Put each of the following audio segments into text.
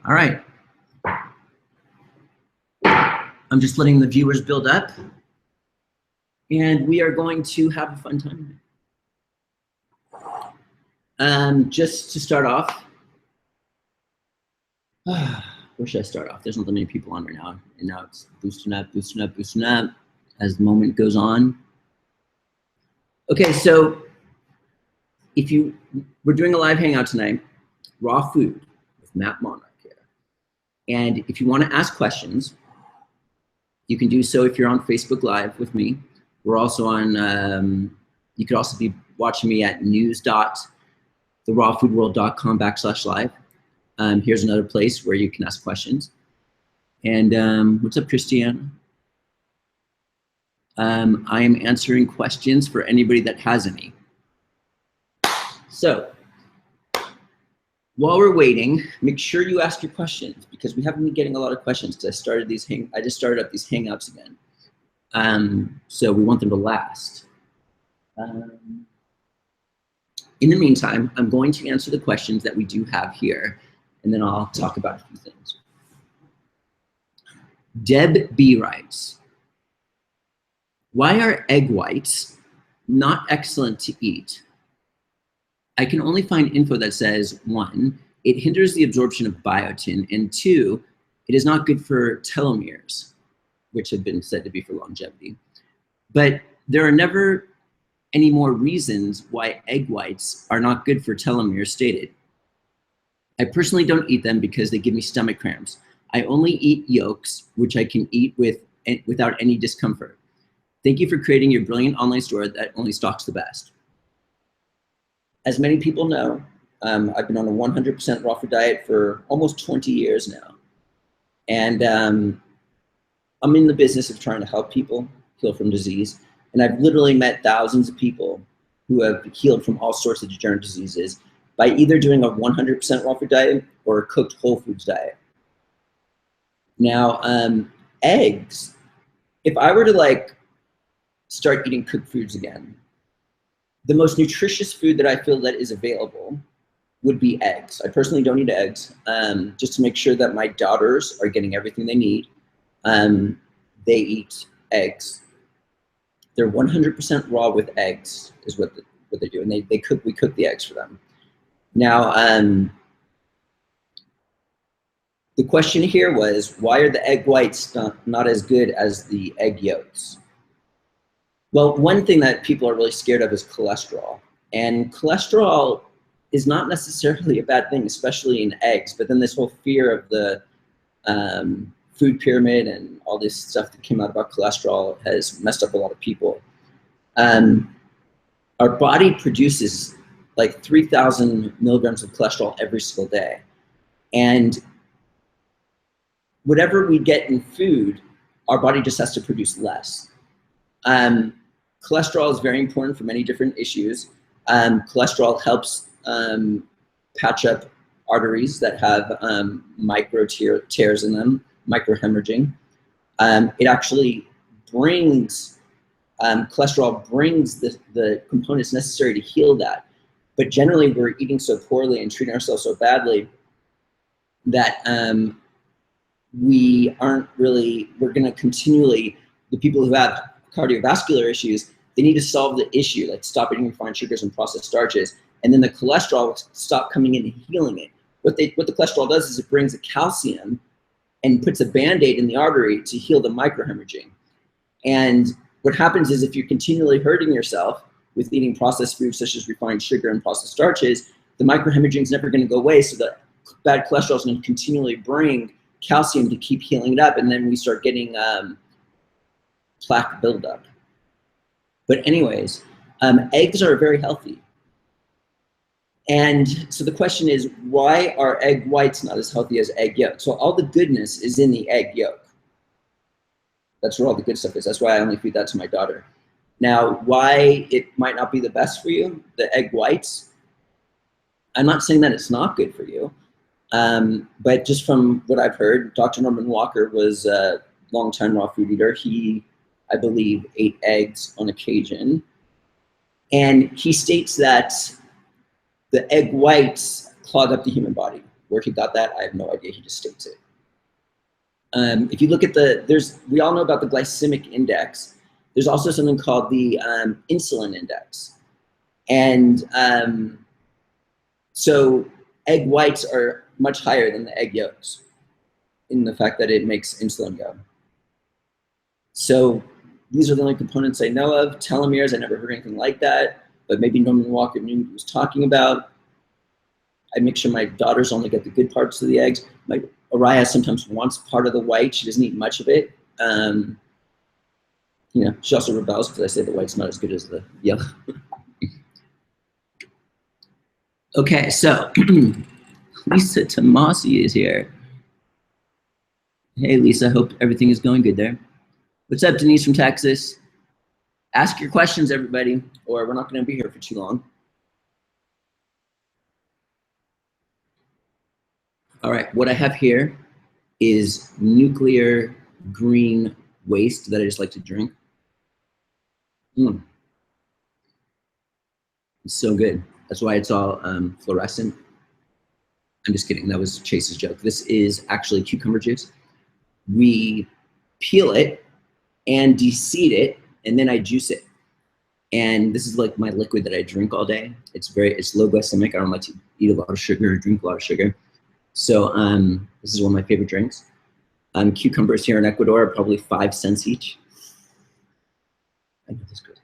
All right. I'm just letting the viewers build up, and we are going to have a fun time. Just to start off, where should I start off? There's not that many people on right now, and now it's boosting up as the moment goes on. Okay, so we're doing a live hangout tonight, raw food with Matt Monarch here. And if you want to ask questions, you can do so if you're on Facebook Live with me. We're also on, you could also be watching me at news.therawfoodworld.com/live. Here's another place where you can ask questions. And what's up, Christiane? I am answering questions for anybody that has any. So while we're waiting, make sure you ask your questions because we haven't been getting a lot of questions because I just started up these hangouts again. So we want them to last. In the meantime, I'm going to answer the questions that we do have here, and then I'll talk about a few things. Deb B writes, why are egg whites not excellent to eat? I can only find info that says, 1, it hinders the absorption of biotin, and 2, it is not good for telomeres, which have been said to be for longevity. But there are never any more reasons why egg whites are not good for telomeres stated. I personally don't eat them because they give me stomach cramps. I only eat yolks, which I can eat without any discomfort. Thank you for creating your brilliant online store that only stocks the best. As many people know, I've been on a 100% raw food diet for almost 20 years now. And I'm in the business of trying to help people heal from disease. And I've literally met thousands of people who have healed from all sorts of degenerative diseases by either doing a 100% raw food diet or a cooked whole foods diet. Now, eggs, if I were to start eating cooked foods again, the most nutritious food that I feel that is available would be eggs. I personally don't eat eggs, just to make sure that my daughters are getting everything they need. They eat eggs. They're 100% raw with eggs is what they do, and we cook the eggs for them. Now, the question here was, why are the egg whites not as good as the egg yolks? Well, one thing that people are really scared of is cholesterol. And cholesterol is not necessarily a bad thing, especially in eggs, but then this whole fear of the food pyramid and all this stuff that came out about cholesterol has messed up a lot of people. Our body produces like 3,000 milligrams of cholesterol every single day. And whatever we get in food, our body just has to produce less. Cholesterol is very important for many different issues. Cholesterol helps patch up arteries that have micro tears in them, microhemorrhaging. It actually brings, cholesterol brings the components necessary to heal that. But generally we're eating so poorly and treating ourselves so badly that we're gonna continually, the people who have cardiovascular issues, they need to solve the issue, like stop eating refined sugars and processed starches, and then the cholesterol will stop coming in and healing it. What the cholesterol does is it brings the calcium and puts a Band-Aid in the artery to heal the microhemorrhaging. And what happens is if you're continually hurting yourself with eating processed foods such as refined sugar and processed starches, the microhemorrhaging is never gonna go away, so the bad cholesterol is gonna continually bring calcium to keep healing it up, and then we start getting plaque buildup. But anyways, eggs are very healthy. And so the question is, why are egg whites not as healthy as egg yolk? So all the goodness is in the egg yolk. That's where all the good stuff is. That's why I only feed that to my daughter. Now, why it might not be the best for you, the egg whites, I'm not saying that it's not good for you, but just from what I've heard, Dr. Norman Walker was a longtime raw food eater. He, I believe, ate eggs on occasion. And he states that the egg whites clog up the human body. where he got that, I have no idea. He just states it. If you look at we all know about the glycemic index. There's also something called the insulin index. And so egg whites are much higher than the egg yolks in the fact that it makes insulin go. So these are the only components I know of. Telomeres, I never heard anything like that, but maybe Norman Walker knew what he was talking about. I make sure my daughters only get the good parts of the eggs. My Araya sometimes wants part of the white. She doesn't eat much of it. You know, she also rebels because I say the white's not as good as the yellow. Okay, so Lisa Tomasi is here. Hey, Lisa, hope everything is going good there. What's up, Denise from Texas? Ask your questions, everybody, or we're not going to be here for too long. All right, what I have here is nuclear green waste that I just like to drink. It's so good. That's why it's all fluorescent. I'm just kidding. That was Chase's joke. This is actually cucumber juice. We peel it and de-seed it, and then I juice it. And this is like my liquid that I drink all day. It's low glycemic. I don't like to eat a lot of sugar or drink a lot of sugar. So this is one of my favorite drinks. Cucumbers here in Ecuador are probably 5 cents each. I know this is good.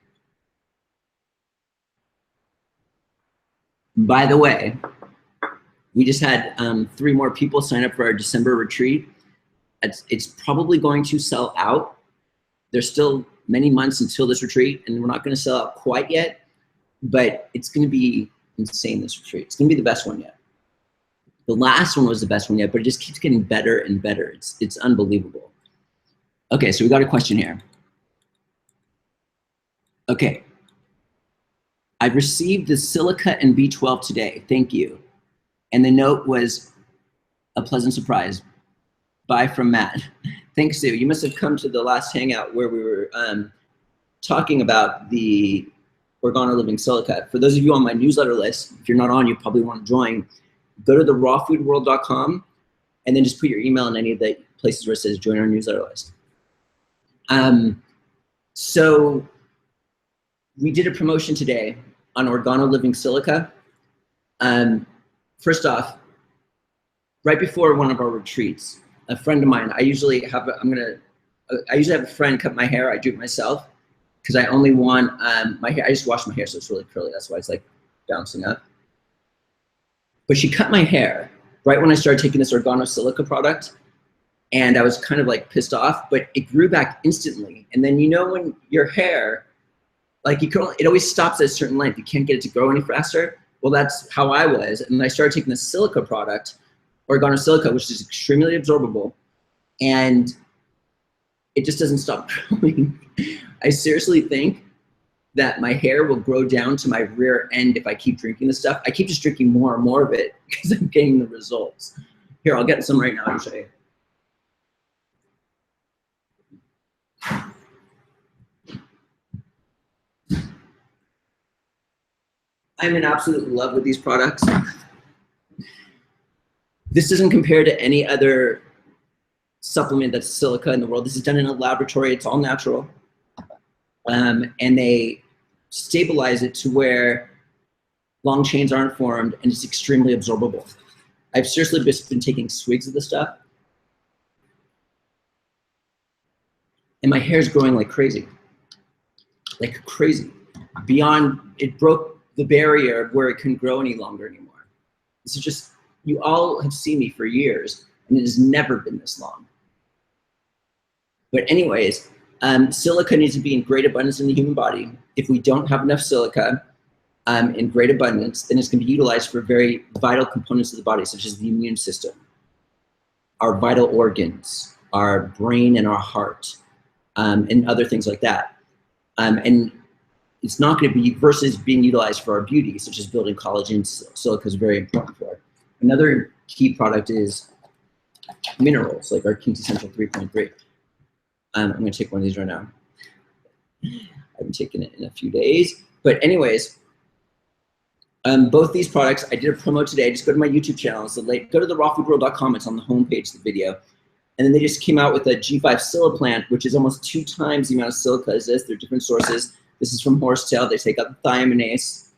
By the way, we just had 3 more people sign up for our December retreat. It's probably going to sell out. There's still many months until this retreat, and we're not going to sell out quite yet, but it's going to be insane, this retreat. It's going to be the best one yet. The last one was the best one yet, but it just keeps getting better and better. It's unbelievable. Okay, so we got a question here. Okay. I've received the silica and B12 today. Thank you. And the note was a pleasant surprise. Bye from Matt. Thanks, Sue. You must have come to the last hangout where we were talking about the Orgono Living Silica. For those of you on my newsletter list, if you're not on, you probably want to join. Go to therawfoodworld.com and then just put your email in any of the places where it says join our newsletter list. So we did a promotion today on Orgono Living Silica. First off, right before one of our retreats, a friend of mine, I usually have a friend cut my hair. I do it myself because I only want my hair. I just wash my hair, so it's really curly. That's why it's like bouncing up. But she cut my hair right when I started taking this Orgono Silica product, and I was kind of like pissed off, but it grew back instantly. And then, you know, when your hair, like it always stops at a certain length. You can't get it to grow any faster. Well, that's how I was. And I started taking the silica product, Orgono Silica, which is extremely absorbable, and it just doesn't stop growing. I seriously think that my hair will grow down to my rear end if I keep drinking this stuff. I keep just drinking more and more of it because I'm getting the results. Here, I'll get some right now and show you. I'm in absolute love with these products. This doesn't compare to any other supplement that's silica in the world. This is done in a laboratory. It's all natural. And they stabilize it to where long chains aren't formed, and it's extremely absorbable. I've seriously just been taking swigs of this stuff, and my hair's growing like crazy. Like crazy. Beyond, it broke the barrier where it couldn't grow any longer anymore. This is just, you all have seen me for years, and it has never been this long. But anyways, silica needs to be in great abundance in the human body. If we don't have enough silica in great abundance, then it's going to be utilized for very vital components of the body, such as the immune system, our vital organs, our brain and our heart, and other things like that. And it's not going to be versus being utilized for our beauty, such as building collagen. Silica is very important for it. Another key product is minerals, like our King Essential 3.3. I'm going to take one of these right now. I haven't taken it in a few days. But anyways, Both these products, I did a promo today. Just go to my YouTube channel. It's go to the rawfoodworld.com. It's on the homepage of the video. And then they just came out with a G5 Siliplant, which is almost 2 times the amount of silica as this. They're different sources. This is from horsetail. They take out the thiaminase,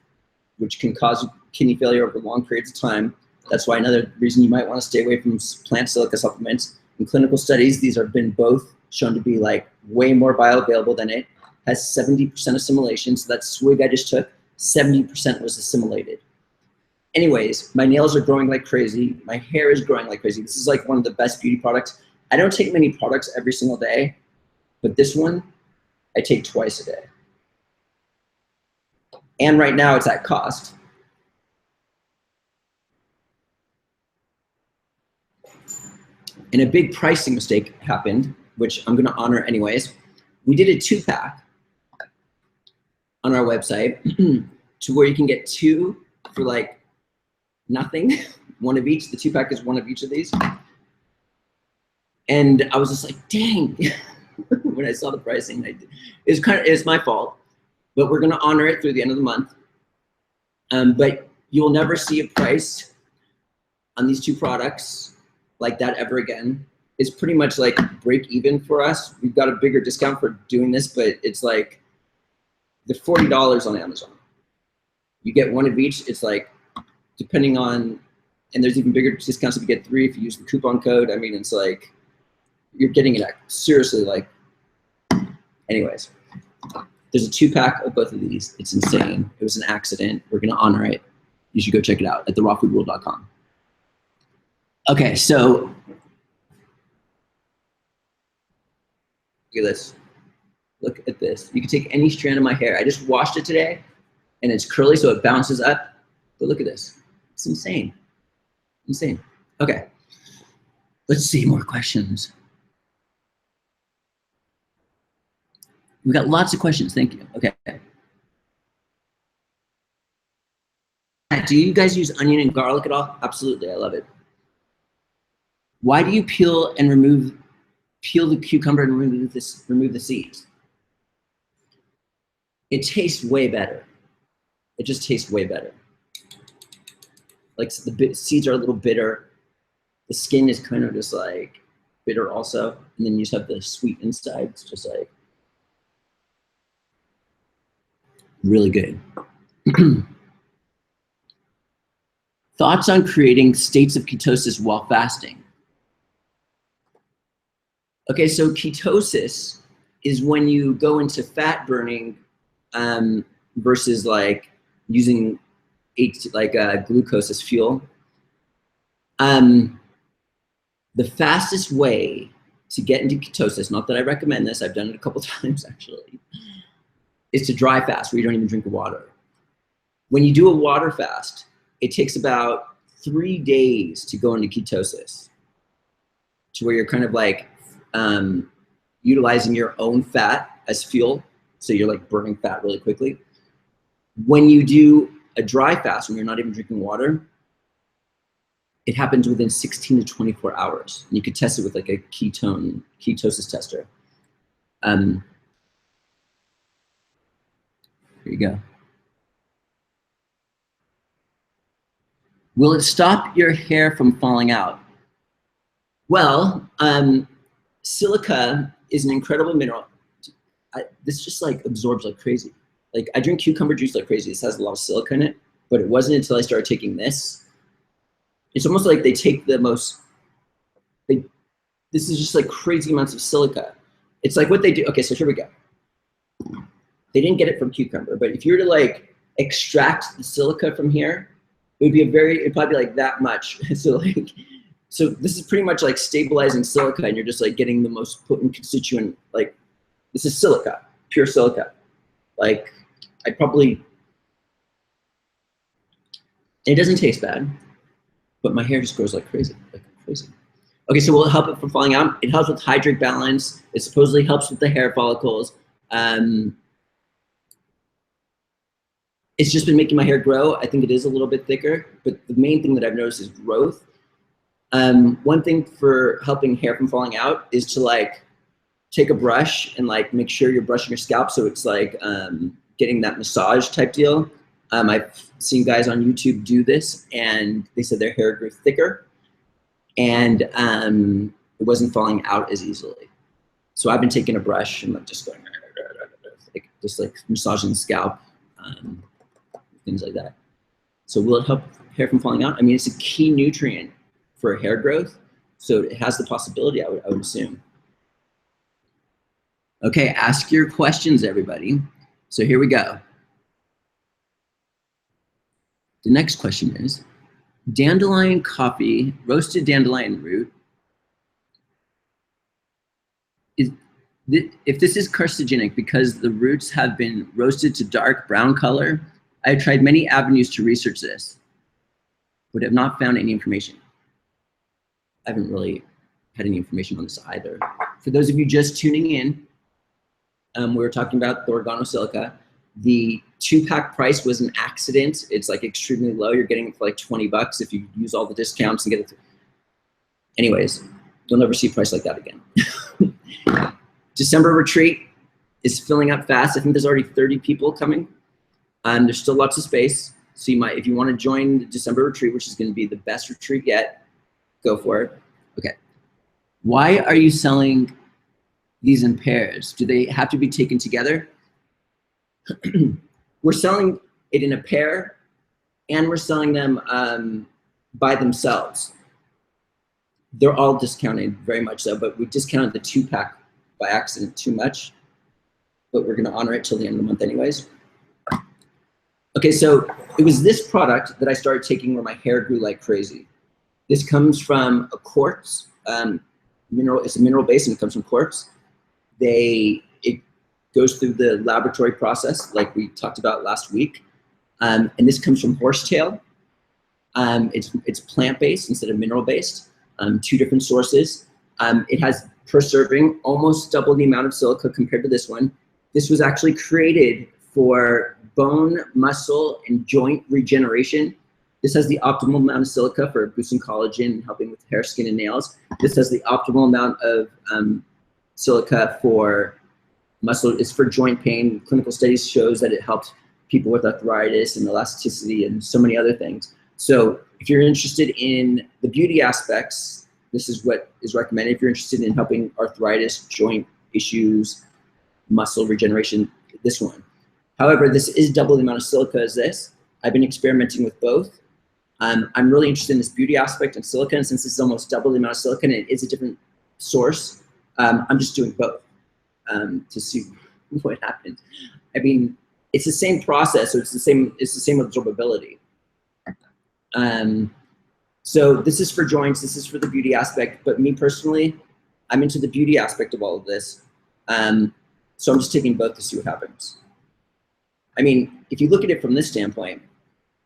which can cause kidney failure over long periods of time. That's why another reason you might want to stay away from plant silica supplements. In clinical studies, these have been both shown to be like way more bioavailable than it. Has 70% assimilation. So that swig I just took, 70% was assimilated. Anyways, my nails are growing like crazy. My hair is growing like crazy. This is like one of the best beauty products. I don't take many products every single day, but this one I take twice a day. And right now it's at cost. And a big pricing mistake happened, which I'm gonna honor anyways. We did a 2-pack on our website to where you can get 2 for like nothing, 1 of each. The 2-pack is 1 of each of these. And I was just like, dang, when I saw the pricing, it's my fault, but we're gonna honor it through the end of the month. But you'll never see a price on these 2 products like that ever again. It's pretty much like break even for us. We've got a bigger discount for doing this, but it's like the $40 on Amazon. You get 1 of each. It's like, depending on, and there's even bigger discounts if you get 3 if you use the coupon code. I mean, it's like, you're getting it at seriously, like, anyways. There's a 2-pack of both of these. It's insane. It was an accident. We're gonna honor it. You should go check it out at therawfoodworld.com. Okay, so look at this. Look at this. You can take any strand of my hair. I just washed it today, and it's curly, so it bounces up. But look at this. It's insane. Insane. Okay. Let's see more questions. We got lots of questions. Thank you. Okay. Do you guys use onion and garlic at all? Absolutely. I love it. Why do you peel the cucumber and remove the seeds? It tastes way better. It just tastes way better. Like the seeds are a little bitter. The skin is kind of just like bitter also. And then you just have the sweet inside. It's just like really good. Thoughts on creating states of ketosis while fasting? Okay, so ketosis is when you go into fat burning versus like using glucose as fuel. The fastest way to get into ketosis, not that I recommend this, I've done it a couple times actually, is to dry fast where you don't even drink water. When you do a water fast, it takes about 3 days to go into ketosis, to where you're kind of like utilizing your own fat as fuel. So you're like burning fat really quickly. When you do a dry fast, when you're not even drinking water, it happens within 16 to 24 hours. And you could test it with like a ketosis tester. Here you go. Will it stop your hair from falling out? Well, silica is an incredible mineral. This just like absorbs like crazy. Like I drink cucumber juice like crazy. This has a lot of silica in it, but it wasn't until I started taking this. It's almost like they take the most, this is just like crazy amounts of silica. It's like what they do. Okay, so here we go. They didn't get it from cucumber, but if you were to like extract the silica from here, it would be it'd probably be like that much. So this is pretty much like stabilizing silica, and you're just like getting the most potent constituent. Like this is silica, pure silica. Like it doesn't taste bad, but my hair just grows like crazy, Okay, so will it help it from falling out? It helps with hydrate balance. It supposedly helps with the hair follicles. It's just been making my hair grow. I think it is a little bit thicker, but the main thing that I've noticed is growth. One thing for helping hair from falling out is to like take a brush and like make sure you're brushing your scalp so it's like getting that massage type deal. I've seen guys on YouTube do this, and they said their hair grew thicker, and it wasn't falling out as easily. So I've been taking a brush and like just going, like massaging the scalp, things like that. So will it help hair from falling out? I mean, it's a key nutrient for hair growth, so it has the possibility, I would assume. Okay, ask your questions, everybody. So here we go. The next question is, dandelion coffee, roasted dandelion root. If this is carcinogenic because the roots have been roasted to dark brown color, I've tried many avenues to research this, but have not found any information. I haven't really had any information on this either. For those of you just tuning in, we were talking about the Orgono Silica. The 2-pack price was an accident. It's like extremely low. You're getting it for like 20 bucks if you use all the discounts and get it. Anyways, you'll never see a price like that again. December retreat is filling up fast. I think there's already 30 people coming. There's still lots of space. So you might, if you want to join the December retreat, which is going to be the best retreat yet, go for it. Okay. Why are you selling these in pairs? Do they have to be taken together? We're selling it in a pair, and we're selling them by themselves. They're all discounted, very much so, but we discounted the 2-pack by accident too much, but we're going to honor it till the end of the month anyways. Okay, so it was this product that I started taking where my hair grew like crazy. This comes from a quartz mineral. It's a mineral base, and it comes from quartz. It goes through the laboratory process like we talked about last week, and this comes from horsetail. It's plant-based instead of mineral-based. 2 different sources. It has, per serving, almost double the amount of silica compared to this one. This was actually created for bone, muscle, and joint regeneration. This has the optimal amount of silica for boosting collagen and helping with hair, skin, and nails. This has the optimal amount of silica for muscle. It's for joint pain. Clinical studies shows that it helps people with arthritis and elasticity and so many other things. So if you're interested in the beauty aspects, this is what is recommended. If you're interested in helping arthritis, joint issues, muscle regeneration, this one. However, this is double the amount of silica as this. I've been experimenting with both. I'm really interested in this beauty aspect of silica, and since this is almost double the amount of silica and it is a different source, I'm just doing both to see what happens. I mean, it's the same process, so it's the same absorbability. So this is for joints, this is for the beauty aspect, but me personally, I'm into the beauty aspect of all of this. So I'm just taking both to see what happens. I mean, if you look at it from this standpoint,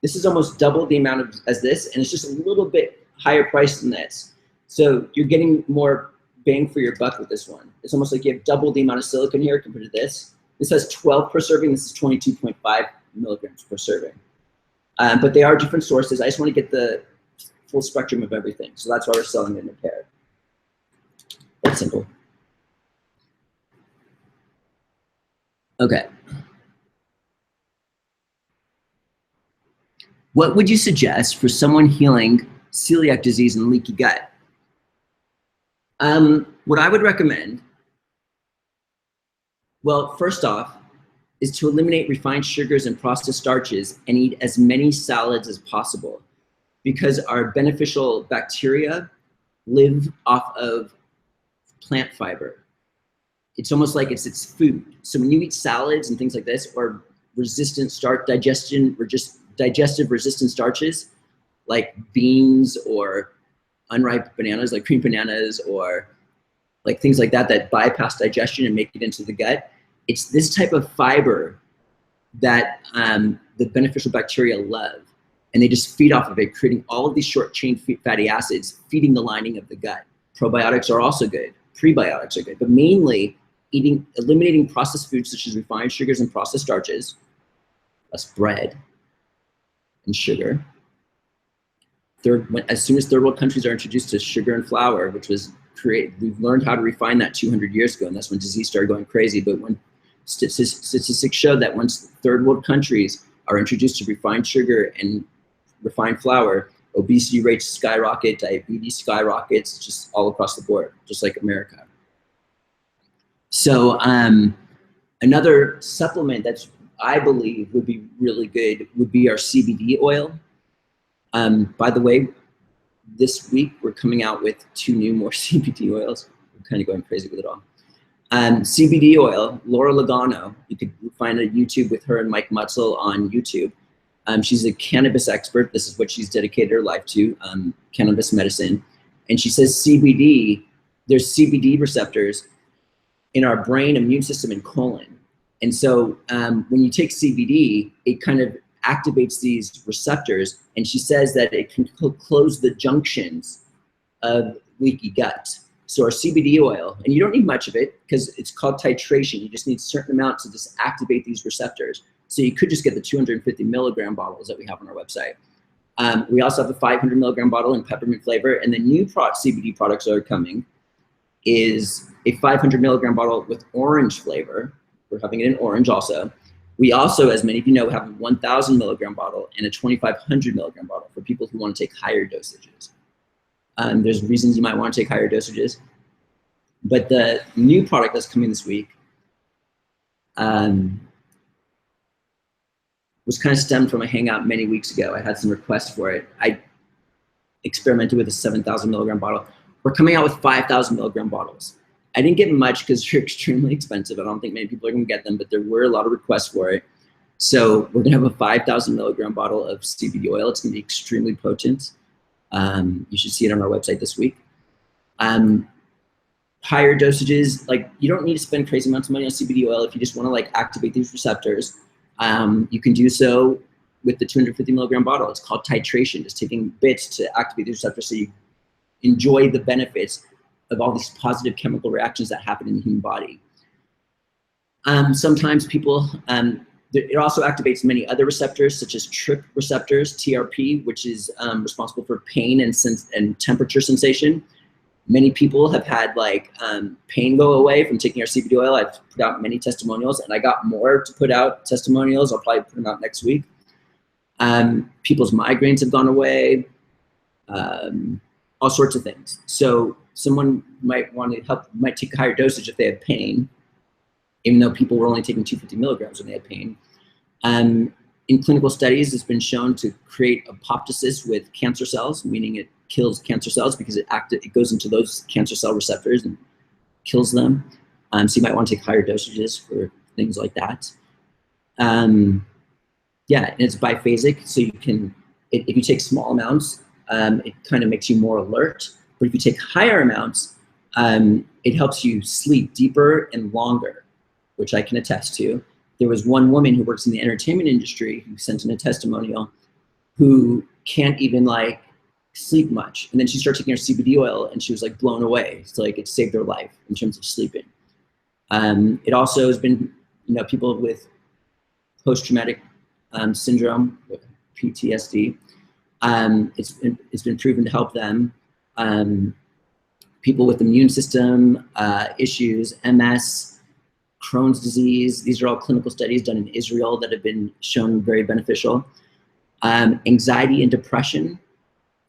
this is almost double the amount as this, and it's just a little bit higher price than this. So you're getting more bang for your buck with this one. It's almost like you have double the amount of silicon here compared to this. This has 12 per serving, this is 22.5 milligrams per serving. But they are different sources. I just want to get the full spectrum of everything. So that's why we're selling it in a pair. That's simple. Okay. What would you suggest for someone healing celiac disease and leaky gut? What I would recommend, well, first off, is to eliminate refined sugars and processed starches and eat as many salads as possible, because our beneficial bacteria live off of plant fiber. It's almost like it's food. So when you eat salads and things like this, or resistant starch, digestive resistant starches, like beans or unripe bananas, like cream bananas, or like things like that, that bypass digestion and make it into the gut, it's this type of fiber that the beneficial bacteria love. And they just feed off of it, creating all of these short-chain fatty acids, feeding the lining of the gut. Probiotics are also good. Prebiotics are good. But mainly, eliminating processed foods such as refined sugars and processed starches, less bread and sugar. As soon as third world countries are introduced to sugar and flour, which was we've learned how to refine that 200 years ago, and that's when disease started going crazy. But when statistics show that once third world countries are introduced to refined sugar and refined flour, obesity rates skyrocket, diabetes skyrockets, just all across the board, just like America. So another supplement that's, I believe, would be really good would be our CBD oil. By the way, this week we're coming out with 2 more CBD oils. I'm kind of going crazy with it all. CBD oil, Laura Logano, you could find a YouTube with her and Mike Mutzel on YouTube. She's a cannabis expert. This is what she's dedicated her life to, cannabis medicine. And she says CBD, there's CBD receptors in our brain, immune system, and colon. And so when you take CBD, it kind of activates these receptors. And she says that it can close the junctions of leaky gut. So our CBD oil, and you don't need much of it because it's called titration. You just need a certain amount to just activate these receptors. So you could just get the 250 milligram bottles that we have on our website. We also have a 500 milligram bottle in peppermint flavor, and the new CBD products that are coming is a 500 milligram bottle with orange flavor. We're having it in orange also. We also, as many of you know, have a 1,000 milligram bottle and a 2,500 milligram bottle for people who want to take higher dosages. There's reasons you might want to take higher dosages. But the new product that's coming this week was kind of stemmed from a hangout many weeks ago. I had some requests for it. I experimented with a 7,000 milligram bottle. We're coming out with 5,000 milligram bottles. I didn't get much because they're extremely expensive. I don't think many people are gonna get them, but there were a lot of requests for it. So we're gonna have a 5,000 milligram bottle of CBD oil. It's gonna be extremely potent. You should see it on our website this week. Higher dosages, like you don't need to spend crazy amounts of money on CBD oil if you just wanna like activate these receptors. You can do so with the 250 milligram bottle. It's called titration, just taking bits to activate the receptors so you enjoy the benefits of all these positive chemical reactions that happen in the human body. Sometimes people, it also activates many other receptors such as TRP receptors, TRP, which is responsible for pain and temperature sensation. Many people have had like pain go away from taking our CBD oil. I've put out many testimonials and I got more to put out testimonials. I'll probably put them out next week. People's migraines have gone away, all sorts of things. So someone might want to help, might take a higher dosage if they have pain, even though people were only taking 250 milligrams when they had pain. In clinical studies, it's been shown to create apoptosis with cancer cells, meaning it kills cancer cells because it goes into those cancer cell receptors and kills them. So you might want to take higher dosages for things like that. Yeah, and it's biphasic, so you can, if you take small amounts, it kind of makes you more alert. But if you take higher amounts, it helps you sleep deeper and longer, which I can attest to. There was one woman who works in the entertainment industry who sent in a testimonial who can't even like sleep much. And then she started taking her CBD oil and she was like blown away. It's like it saved her life in terms of sleeping. It also has been, you know, people with post-traumatic syndrome, with PTSD, it's been proven to help them. People with immune system issues, MS, Crohn's disease, these are all clinical studies done in Israel that have been shown very beneficial. Anxiety and depression,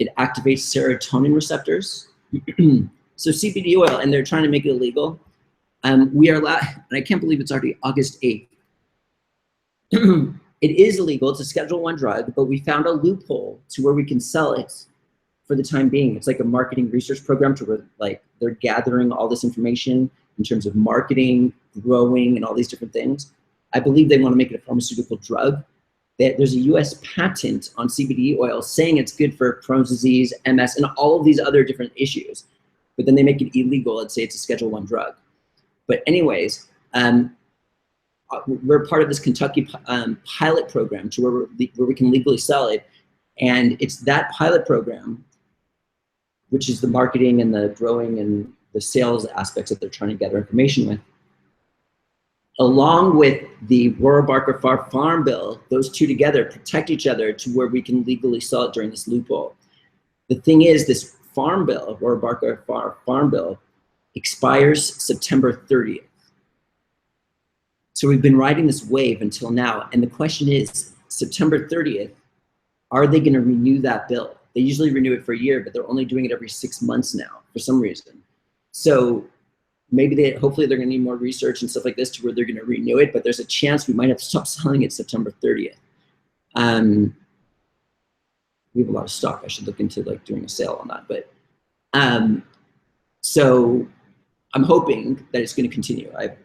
it activates serotonin receptors. So CBD oil, and they're trying to make it illegal. We are allowed, and I can't believe it's already August 8th. It is illegal, it's a Schedule I drug, but we found a loophole to where we can sell it for the time being. It's like a marketing research program to where like they're gathering all this information in terms of marketing, growing, and all these different things. I believe they want to make it a pharmaceutical drug. There's a US patent on CBD oil saying it's good for Crohn's disease, MS, and all of these other different issues. But then they make it illegal and say it's a Schedule I drug. But anyways, we're part of this Kentucky pilot program to where we can legally sell it. And it's that pilot program, which is the marketing and the growing and the sales aspects that they're trying to gather information with, along with the Rohrabacher Farm Bill. Those two together protect each other to where we can legally sell it during this loophole. The thing is, this Farm Bill, Rohrabacher Farm Bill, expires September 30th. So we've been riding this wave until now, and the question is, September 30th, are they going to renew that bill? They usually renew it for a year, but they're only doing it every 6 months now for some reason. So maybe hopefully they're going to need more research and stuff like this to where they're going to renew it, but there's a chance we might have to stop selling it September 30th. We have a lot of stock. I should look into like doing a sale on that, but so I'm hoping that it's going to continue. I have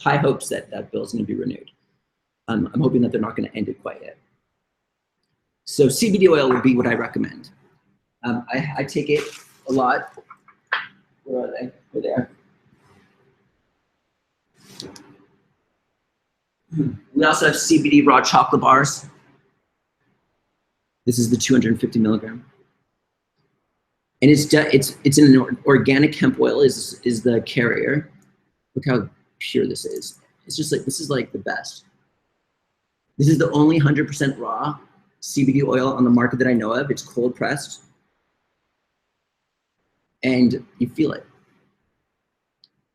high hopes that that bill is going to be renewed. I'm hoping that they're not going to end it quite yet. So CBD oil would be what I recommend. I take it a lot. Where are they? They're there. We also have CBD raw chocolate bars. This is the 250 milligram. And it's in an organic hemp oil is the carrier. Look how pure this is. It's just like, this is like the best. This is the only 100% raw CBD oil on the market that I know of. It's cold pressed. And you feel it.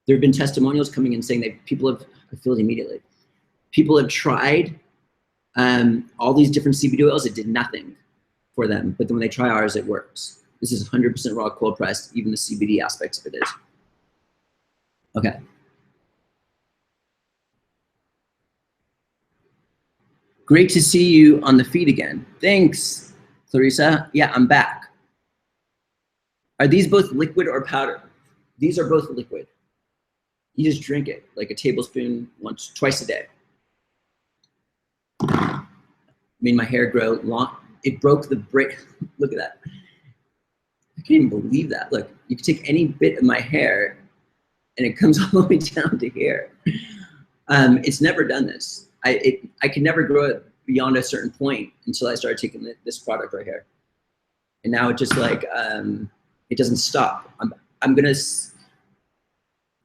There have been testimonials coming in saying that people have, I feel it immediately. People have tried all these different CBD oils. It did nothing for them. But then when they try ours, it works. This is 100% raw, cold pressed. Even the CBD aspects of it is. Okay. Great to see you on the feed again. Thanks, Clarissa. Yeah, I'm back. Are these both liquid or powder? These are both liquid. You just drink it like a tablespoon twice a day. Made my hair grow long. It broke the break. Look at that. I can't even believe that. Look, you can take any bit of my hair and it comes all the way down to here. It's never done this. I could never grow it beyond a certain point until I started taking this product right here. And now it just like, it doesn't stop.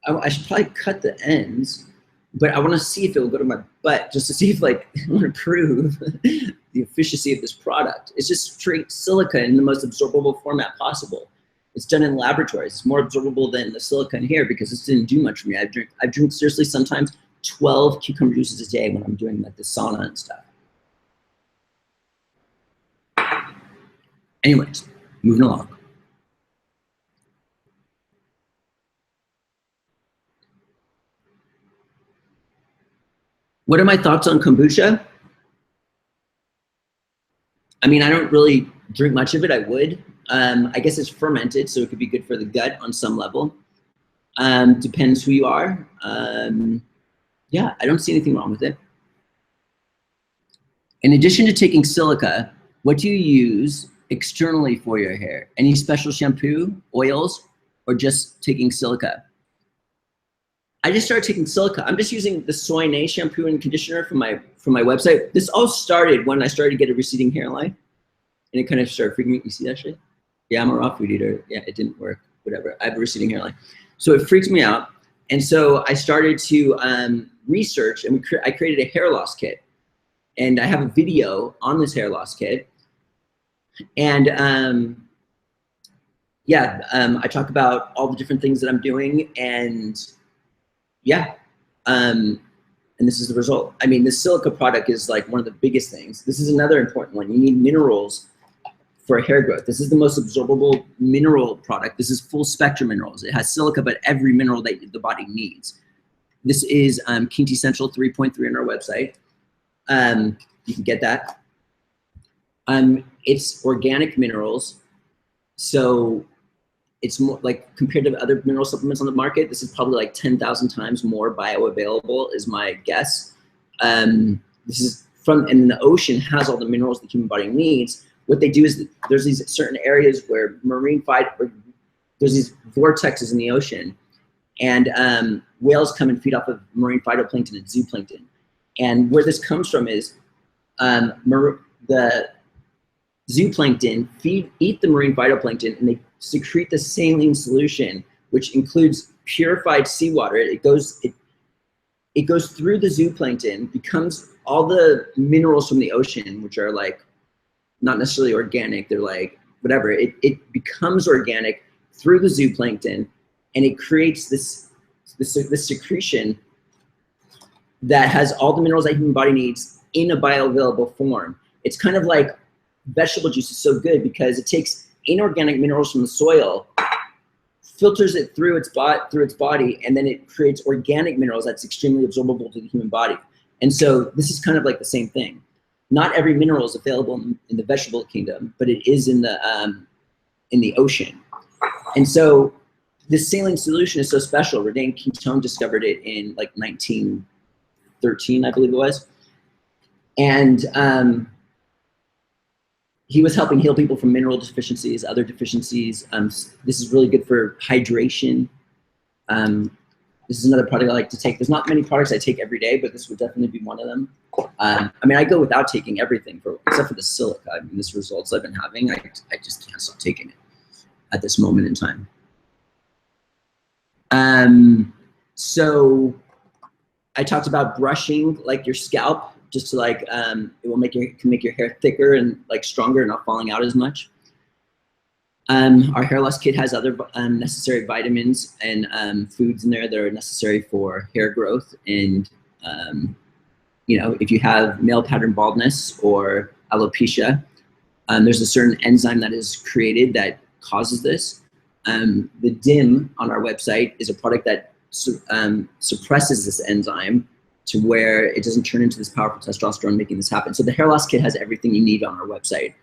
I should probably cut the ends, but I want to see if it will go to my butt just to see if like, I want to prove the efficiency of this product. It's just straight silica in the most absorbable format possible. It's done in laboratories. It's more absorbable than the silica in here because this didn't do much for me. I drink seriously sometimes 12 cucumber juices a day when I'm doing like the sauna and stuff. Anyways, moving along. What are my thoughts on kombucha? I mean, I don't really drink much of it. I would. I guess it's fermented, so it could be good for the gut on some level. Depends who you are. Yeah, I don't see anything wrong with it. In addition to taking silica, what do you use externally for your hair? Any special shampoo, oils, or just taking silica? I just started taking silica. I'm just using the Soy Nay shampoo and conditioner from my website. This all started when I started to get a receding hairline, and it kind of started freaking me. You see that shit? Yeah, I'm a raw food eater. Yeah, it didn't work. Whatever. I have a receding hairline, so it freaks me out. And so I started to research, and I created a hair loss kit, and I have a video on this hair loss kit, and I talk about all the different things that I'm doing, and yeah, and this is the result. I mean, this silica product is like one of the biggest things. This is another important one. You need minerals for hair growth. This is the most absorbable mineral product. This is full spectrum minerals. It has silica, but every mineral that the body needs. This is Kinti Central 3.3 on our website. You can get that. It's organic minerals. So it's more like compared to other mineral supplements on the market, this is probably like 10,000 times more bioavailable is my guess. This is and the ocean has all the minerals the human body needs. What they do is there's these certain areas where there's these vortexes in the ocean, and whales come and feed off of marine phytoplankton and zooplankton. And where this comes from is the zooplankton eat the marine phytoplankton, and they secrete the saline solution, which includes purified seawater. It goes through the zooplankton, becomes all the minerals from the ocean, which are like not necessarily organic, they're like whatever. It becomes organic through the zooplankton, and it creates this secretion that has all the minerals that human body needs in a bioavailable form. It's kind of like vegetable juice is so good because it takes inorganic minerals from the soil, filters it through its body, and then it creates organic minerals that's extremely absorbable to the human body. And so this is kind of like the same thing. Not every mineral is available in the vegetable kingdom, but it is in the ocean. And so this saline solution is so special. René Quintón discovered it in like 1913, I believe it was. And he was helping heal people from mineral deficiencies, other deficiencies. This is really good for hydration. This is another product I like to take. There's not many products I take every day, but this would definitely be one of them. I mean, I go without taking everything except for the silica. I mean, this results I've been having, I just can't stop taking it at this moment in time. So I talked about brushing like your scalp, just to like, it will can make your hair thicker and like stronger and not falling out as much. Our hair loss kit has other necessary vitamins and foods in there that are necessary for hair growth. And you know, if you have male pattern baldness or alopecia, there's a certain enzyme that is created that causes this. The DIM on our website is a product that suppresses this enzyme to where it doesn't turn into this powerful testosterone, making this happen. So the hair loss kit has everything you need on our website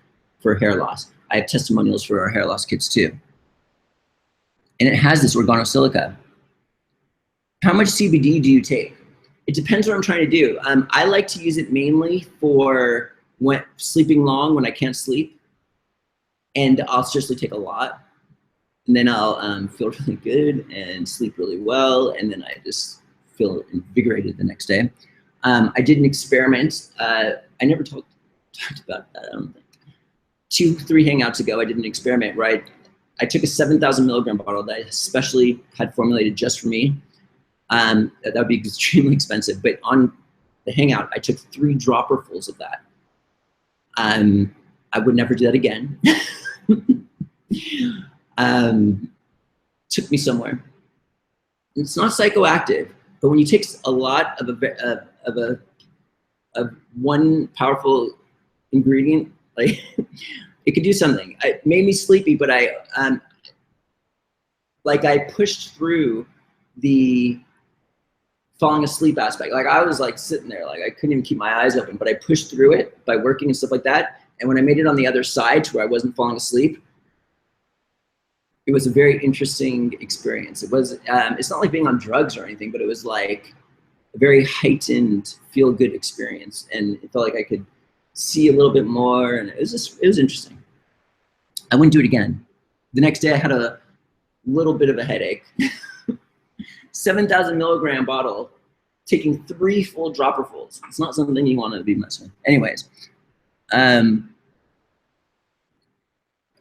for hair loss. I have testimonials for our hair loss kits too. And it has this organosilica. How much CBD do you take? It depends what I'm trying to do. I like to use it mainly for sleeping long when I can't sleep. And I'll seriously take a lot. And then I'll feel really good and sleep really well. And then I just feel invigorated the next day. I did an experiment. I never talked about that, I don't think. 2-3 hangouts ago, I did an experiment where I took a 7,000 milligram bottle that I especially had formulated just for me. That would be extremely expensive, but on the hangout, I took 3 dropperfuls of that. I would never do that again. Took me somewhere. It's not psychoactive, but when you take a lot of one powerful ingredient, like it could do something. It made me sleepy, but I pushed through the falling asleep aspect. Like I was like sitting there, like I couldn't even keep my eyes open, but I pushed through it by working and stuff like that. And when I made it on the other side to where I wasn't falling asleep, it was a very interesting experience. It was, it's not like being on drugs or anything, but it was like a very heightened feel-good experience. And it felt like I could see a little bit more, and it was interesting. I wouldn't do it again. The next day I had a little bit of a headache. 7,000 milligram bottle, taking 3 full dropperfuls. It's not something you want to be messing with. Anyways,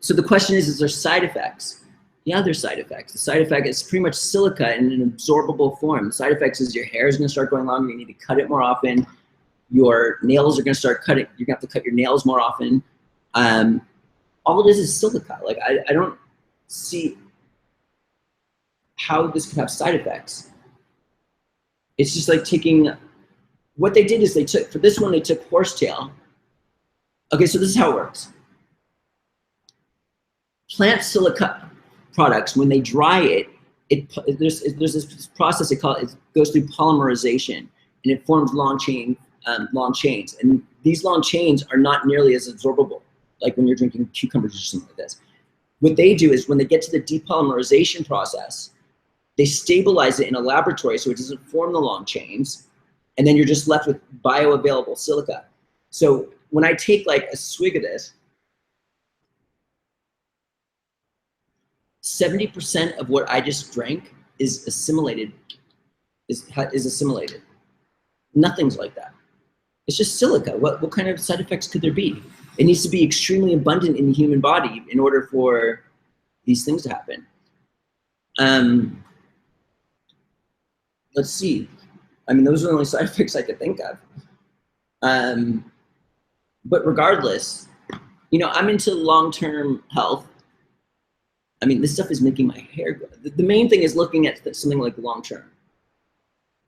so the question is there side effects? Yeah, there's side effects. The side effect is pretty much silica in an absorbable form. The side effects is your hair is going to start going longer. You need to cut it more often. Your nails are going to start cutting. You're going to have to cut your nails more often. All it is silica. Like I don't see how this could have side effects. It's just like taking, what they did is they took, for this one, they took horsetail. Okay, so this is how it works. Plant silica products, when they dry it, there's this process it goes through polymerization, and it forms long chains. And these long chains are not nearly as absorbable, like when you're drinking cucumbers or something like this. What they do is when they get to the depolymerization process, they stabilize it in a laboratory so it doesn't form the long chains, and then you're just left with bioavailable silica. So when I take like a swig of this, 70% of what I just drank is assimilated, is assimilated. Nothing's like that. It's just silica. What kind of side effects could there be? It needs to be extremely abundant in the human body in order for these things to happen. Let's see. I mean, those are the only side effects I could think of. But regardless, you know, I'm into long-term health. I mean, this stuff is making my hair grow. The main thing is looking at something like long-term.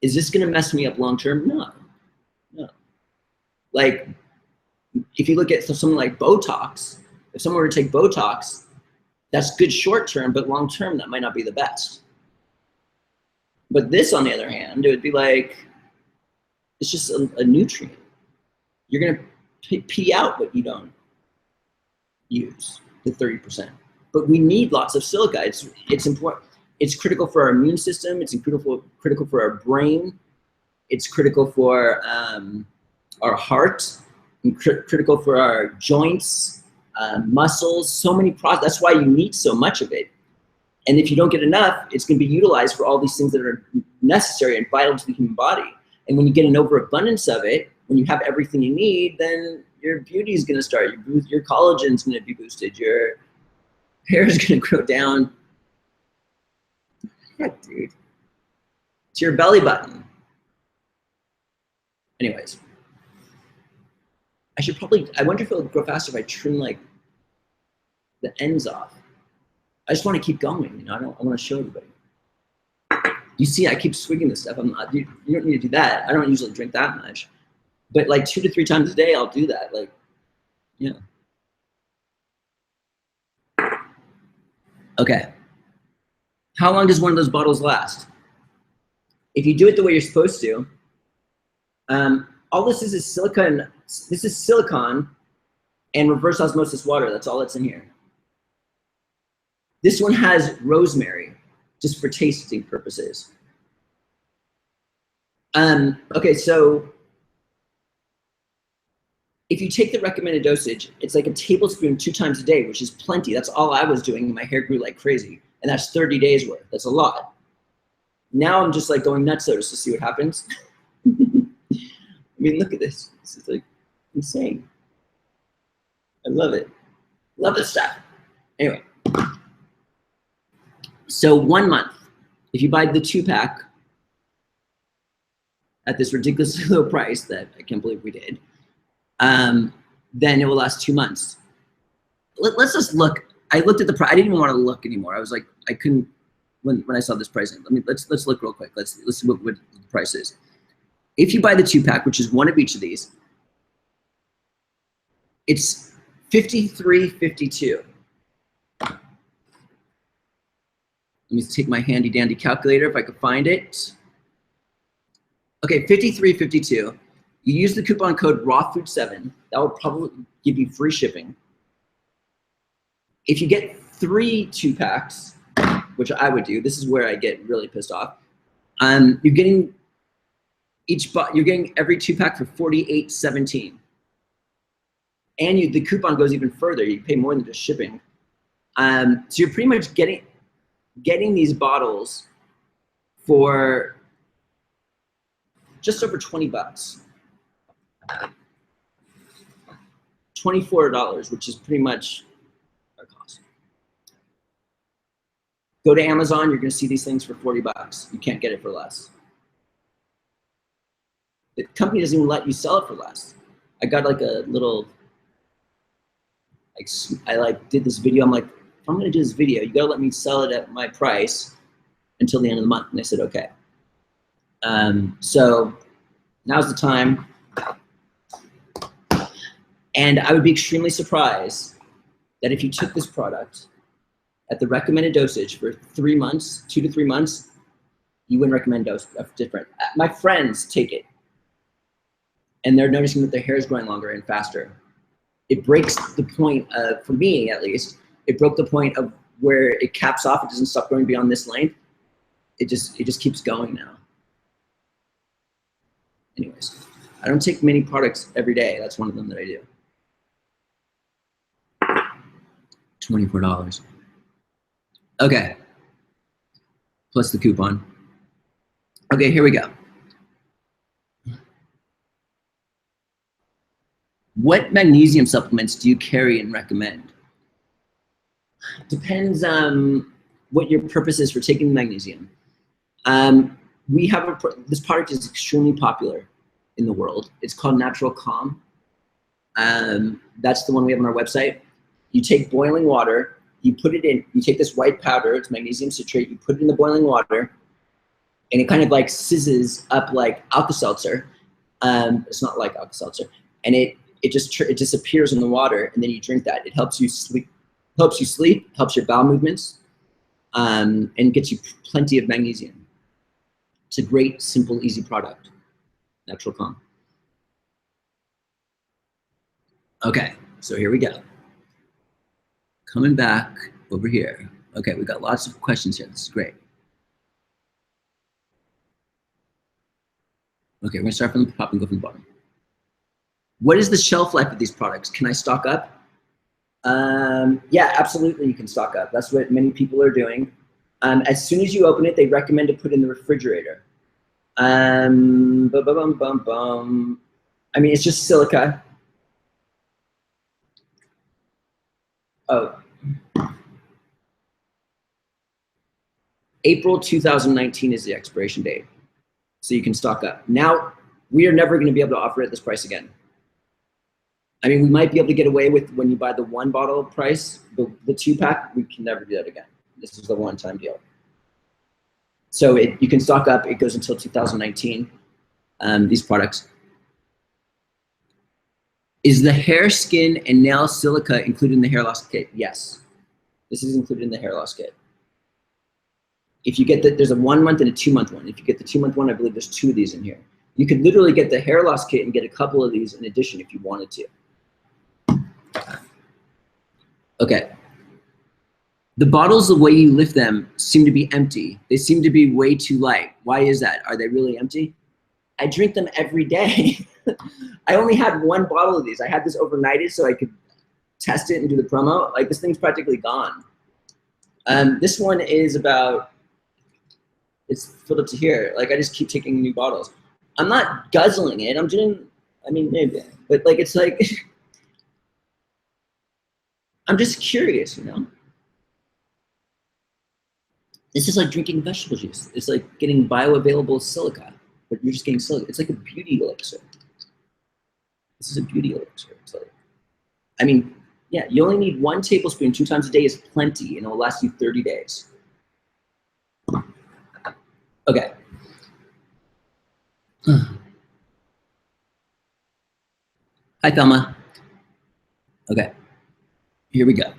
Is this going to mess me up long-term? No, no. Like, if you look at something like Botox, if someone were to take Botox, that's good short term, but long term, that might not be the best. But this, on the other hand, it would be like, it's just a nutrient. You're going to pee out what you don't use, the 30%. But we need lots of silica. It's important. It's critical for our immune system. It's critical for our brain. It's critical for our heart, and critical for our joints, muscles, so many processes. That's why you need so much of it. And if you don't get enough, it's going to be utilized for all these things that are necessary and vital to the human body. And when you get an overabundance of it, when you have everything you need, then your beauty is going to start. Your collagen is going to be boosted. Your hair is going to grow down. Heck, dude. It's your belly button. Anyways. I wonder if it'll grow faster if I trim like the ends off. I just want to keep going, you know. I want to show everybody. You see, I keep swigging this stuff. You don't need to do that. I don't usually drink that much, but like 2 to 3 times a day, I'll do that. Like, yeah. Okay. How long does one of those bottles last? If you do it the way you're supposed to, all this is silica, and this is silicon and reverse osmosis water. That's all that's in here. This one has rosemary, just for tasting purposes. Okay, so if you take the recommended dosage, it's like a tablespoon 2 times a day, which is plenty. That's all I was doing, and my hair grew like crazy. And that's 30 days worth. That's a lot. Now I'm just like going nuts just to see what happens. I mean, look at this. This is like insane. I love it. Love this stuff. Anyway. So 1 month, if you buy the 2-pack at this ridiculously low price that I can't believe we did, then it will last 2 months. Let's just look. I looked at the price. I didn't even want to look anymore. I was like, I couldn't, when I saw this pricing. Let's look real quick. Let's see what the price is. If you buy the 2-pack, which is one of each of these, it's $53.52. Let me take my handy dandy calculator if I could find it. Okay, $53.52. You use the coupon code RAWFOOD7. That will probably give you free shipping. If you get 3 2-packs, which I would do, this is where I get really pissed off. You're getting every 2-pack for $48.17. And the coupon goes even further. You pay more than just shipping. So you're pretty much getting these bottles for just over 20 bucks. $24, which is pretty much our cost. Go to Amazon, you're gonna see these things for 40 bucks. You can't get it for less. The company doesn't even let you sell it for less. I got like a little, I did this video. I'm like, if I'm gonna do this video, you gotta let me sell it at my price until the end of the month. And they said, okay. So now's the time. And I would be extremely surprised that if you took this product at the recommended dosage for 3 months, 2 to 3 months, you wouldn't recommend dose of different. My friends take it, and they're noticing that their hair is growing longer and faster. It breaks the point of, for me at least, it broke the point of where it caps off. It doesn't stop growing beyond this length. It just keeps going now. Anyways, I don't take many products every day. That's one of them that I do. $24. Okay. Plus the coupon. Okay, here we go. What magnesium supplements do you carry and recommend? Depends on what your purpose is for taking the magnesium. We have this product is extremely popular in the world. It's called Natural Calm. That's the one we have on our website. You take boiling water, you put it in, you take this white powder, it's magnesium citrate, you put it in the boiling water, and it kind of like sizzes up like Alka-Seltzer. It's not like Alka-Seltzer. and it disappears in the water, and then you drink that. It helps you sleep, helps your bowel movements, and gets you plenty of magnesium. It's a great, simple, easy product. Natural Calm. Okay, so here we go. Coming back over here. Okay, we got lots of questions here. This is great. Okay, we're gonna start from the top and go from the bottom. What is the shelf life of these products? Can I stock up? Yeah, absolutely, you can stock up. That's what many people are doing. As soon as you open it, they recommend to put it in the refrigerator. I mean, it's just silica. Oh, April 2019 is the expiration date, so you can stock up. Now, we are never going to be able to offer it at this price again. I mean, we might be able to get away with when you buy the 1 bottle price, the 2-pack, we can never do that again. This is the one-time deal. So you can stock up. It goes until 2019, these products. Is the hair, skin, and nail silica included in the hair loss kit? Yes. This is included in the hair loss kit. If you get there's a 1 month and a 2 month one. If you get the 2 month one, I believe there's 2 of these in here. You could literally get the hair loss kit and get a couple of these in addition if you wanted to. Okay. The bottles, the way you lift them, seem to be empty. They seem to be way too light. Why is that? Are they really empty? I drink them every day. I only had 1 bottle of these. I had this overnighted so I could test it and do the promo. Like, this thing's practically gone. This one is about, it's filled up to here. Like, I just keep taking new bottles. I'm not guzzling it. I'm doing, I mean, maybe, but like, it's like, I'm just curious, you know? This is like drinking vegetable juice. It's like getting bioavailable silica, but you're just getting silica. It's like a beauty elixir. This is a beauty elixir. So, I mean, yeah, you only need 1 tablespoon 2 times a day is plenty, and it'll last you 30 days. Okay. Hi, Thelma. Okay, here we go.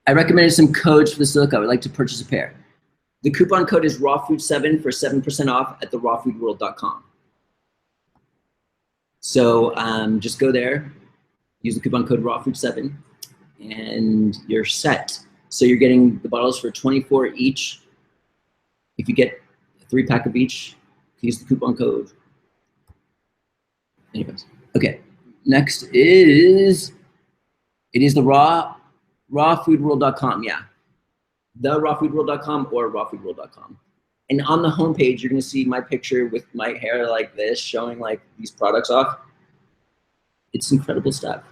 I recommended some codes for the silica. I would like to purchase a pair. The coupon code is rawfood7 for 7% off at therawfoodworld.com. So just go there, use the coupon code rawfood7, and you're set. So you're getting the bottles for $24 each. If you get a 3-pack of each, use the coupon code. Anyways, okay. Next is, it is the rawfoodworld.com, yeah. Therawfoodworld.com or rawfoodworld.com. And on the homepage, you're gonna see my picture with my hair like this, showing like these products off. It's incredible stuff.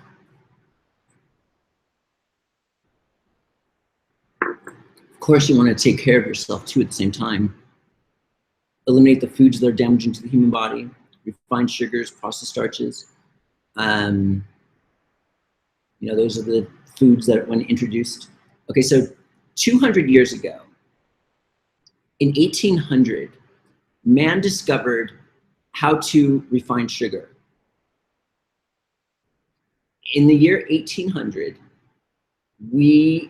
Of course, you wanna take care of yourself too at the same time. Eliminate the foods that are damaging to the human body, refined sugars, processed starches. You know, those are the foods that when introduced. Okay, so 200 years ago, in 1800, man discovered how to refine sugar. In the year 1800, the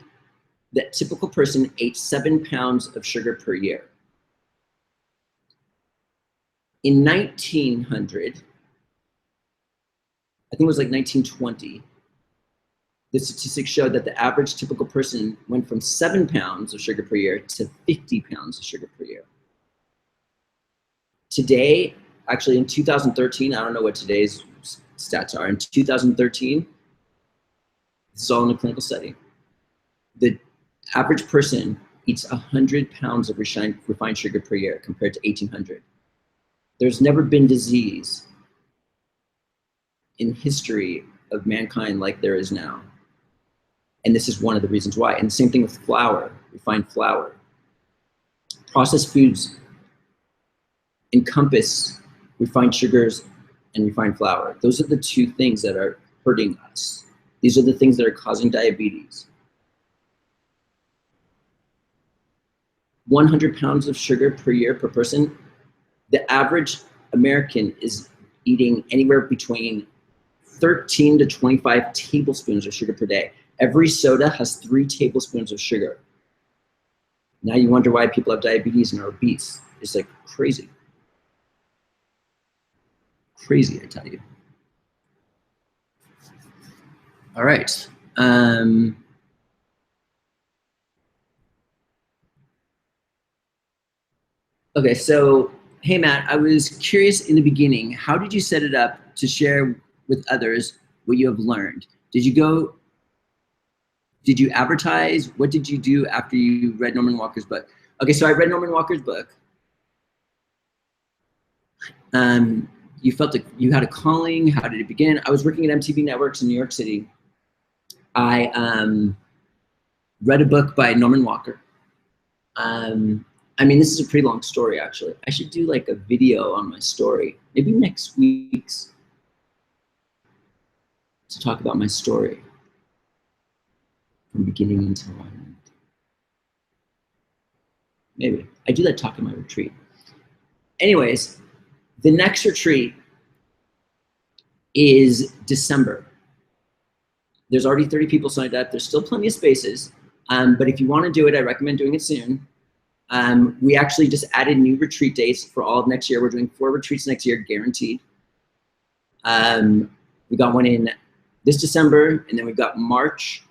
typical person ate 7 pounds of sugar per year. In 1900, I think it was like 1920, the statistics showed that the average typical person went from 7 pounds of sugar per year to 50 pounds of sugar per year. Today, actually in 2013, I don't know what today's stats are. In 2013, this is all in a clinical study, the average person eats 100 pounds of refined sugar per year compared to 1800. There's never been disease in history of mankind like there is now. And this is one of the reasons why. And the same thing with flour, refined flour. Processed foods encompass refined sugars and refined flour. Those are the 2 things that are hurting us. These are the things that are causing diabetes. 100 pounds of sugar per year per person. The average American is eating anywhere between 13 to 25 tablespoons of sugar per day. Every soda has 3 tablespoons of sugar. Now you wonder why people have diabetes and are obese. It's like crazy. Crazy, I tell you. All right. Okay, so hey Matt, I was curious in the beginning, how did you set it up to share with others what you have learned? Did you advertise? What did you do after you read Norman Walker's book? Okay, so I read Norman Walker's book. You felt like you had a calling. How did it begin? I was working at MTV Networks in New York City. I read a book by Norman Walker. I mean, this is a pretty long story, actually. I should do like a video on my story, maybe next week's, to talk about my story from beginning until end. Maybe. I do that talk in my retreat. Anyways, the next retreat is December. There's already 30 people signed up. There's still plenty of spaces. But if you want to do it, I recommend doing it soon. We actually just added new retreat dates for all of next year. We're doing 4 retreats next year, guaranteed. We got one in this December, and then we've got March,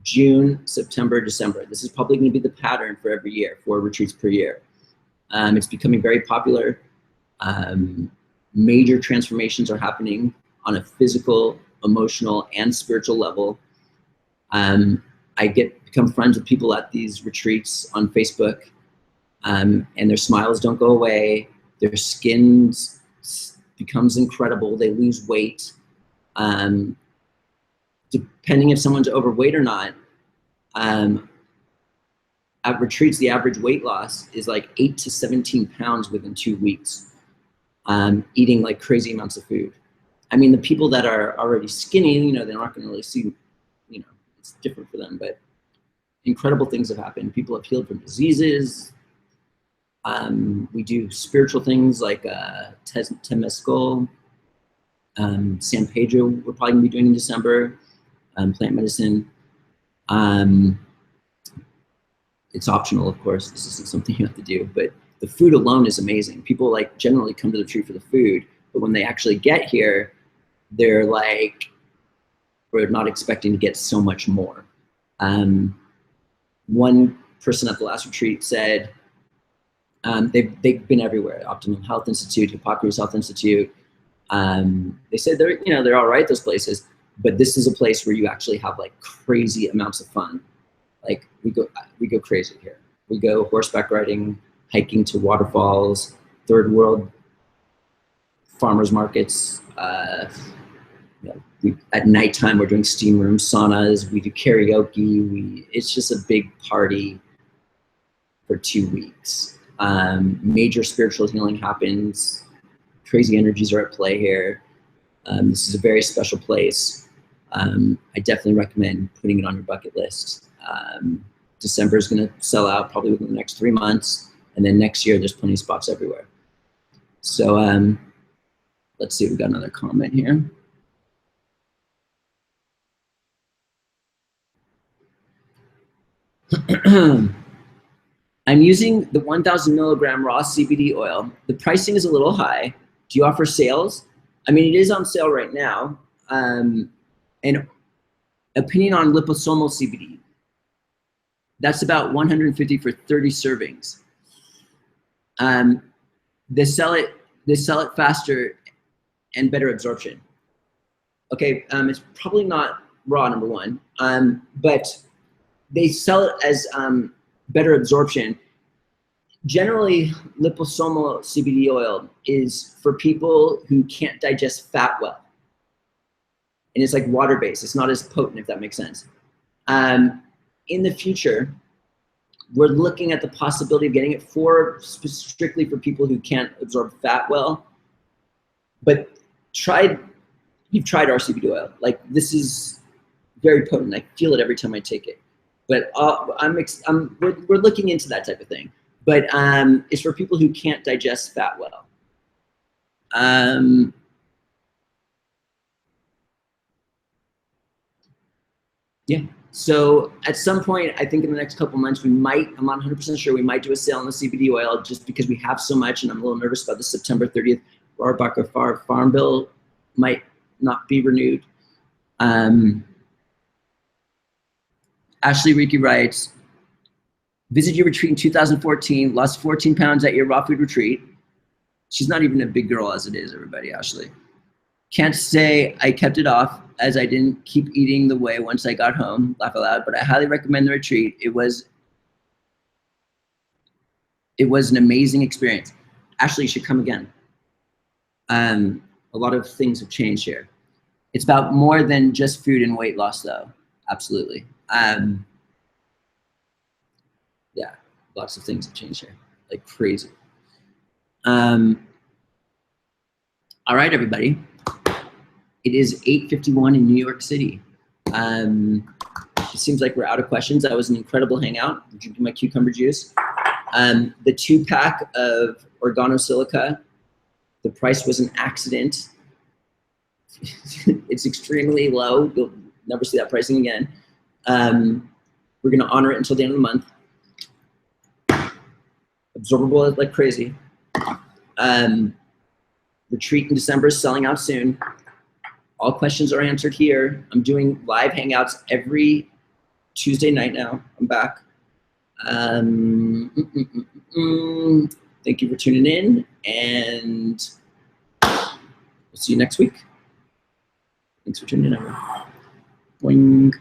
June, September, December. This is probably going to be the pattern for every year, 4 retreats per year. It's becoming very popular. Major transformations are happening on a physical, emotional, and spiritual level. I become friends with people at these retreats on Facebook, and their smiles don't go away. Their skin becomes incredible. They lose weight. Depending if someone's overweight or not, at retreats, the average weight loss is like 8 to 17 pounds within 2 weeks, eating like crazy amounts of food. I mean, the people that are already skinny, you know, they're not going to really see, you know, it's different for them, but incredible things have happened. People have healed from diseases. We do spiritual things like Temescal, San Pedro, we're probably going to be doing in December, plant medicine. It's optional, of course. This isn't something you have to do, but the food alone is amazing. People like generally come to the retreat for the food, but when they actually get here, they're like, we're not expecting to get so much more. One person at the last retreat said, they've been everywhere. Optimum Health Institute, Hippocrates Health Institute. They said they're all right, those places, but this is a place where you actually have like crazy amounts of fun. Like we go crazy here. We go horseback riding, hiking to waterfalls, third world farmers markets. At nighttime, we're doing steam rooms, saunas. We do karaoke. It's just a big party for 2 weeks. Major spiritual healing happens. Crazy energies are at play here. This is a very special place. I definitely recommend putting it on your bucket list. December is going to sell out probably within the next 3 months. And then next year, there's plenty of spots everywhere. So let's see, we've got another comment here. I'm using the 1,000 milligram raw CBD oil. The pricing is a little high. Do you offer sales? I mean, it is on sale right now. And opinion on liposomal CBD. That's about 150 for 30 servings. They sell it faster and better absorption. Okay, it's probably not raw, number one, but they sell it as better absorption. Generally, liposomal CBD oil is for people who can't digest fat well. And it's like water-based. It's not as potent, if that makes sense. In the future, we're looking at the possibility of getting it strictly for people who can't absorb fat well. But you've tried our CBD oil. Like, this is very potent. I feel it every time I take it. But we're looking into that type of thing. But it's for people who can't digest fat well. Yeah. So at some point, I think in the next couple months, we might, I'm not 100% sure, we might do a sale on the CBD oil just because we have so much, and I'm a little nervous about the September 30th Rohrabacher Farm Bill might not be renewed. Ashley Riki writes, visit your retreat in 2014, lost 14 pounds at your raw food retreat. She's not even a big girl as it is, everybody, Ashley. Can't say I kept it off as I didn't keep eating the way once I got home, laugh aloud, but I highly recommend the retreat. It was an amazing experience. Ashley, you should come again. A lot of things have changed here. It's about more than just food and weight loss though, absolutely. Yeah, lots of things have changed here, like crazy. All right, everybody. It is 8:51 in New York City. It seems like we're out of questions. That was an incredible hangout. I'm drinking my cucumber juice. The 2-pack of Orgono Silica, the price was an accident. It's extremely low. You'll never see that pricing again. We're gonna honor it until the end of the month. Absorbable like crazy. Retreat in December is selling out soon. All questions are answered here. I'm doing live hangouts every Tuesday night now. I'm back. Thank you for tuning in, and we'll see you next week. Thanks for tuning in, everyone. Boing.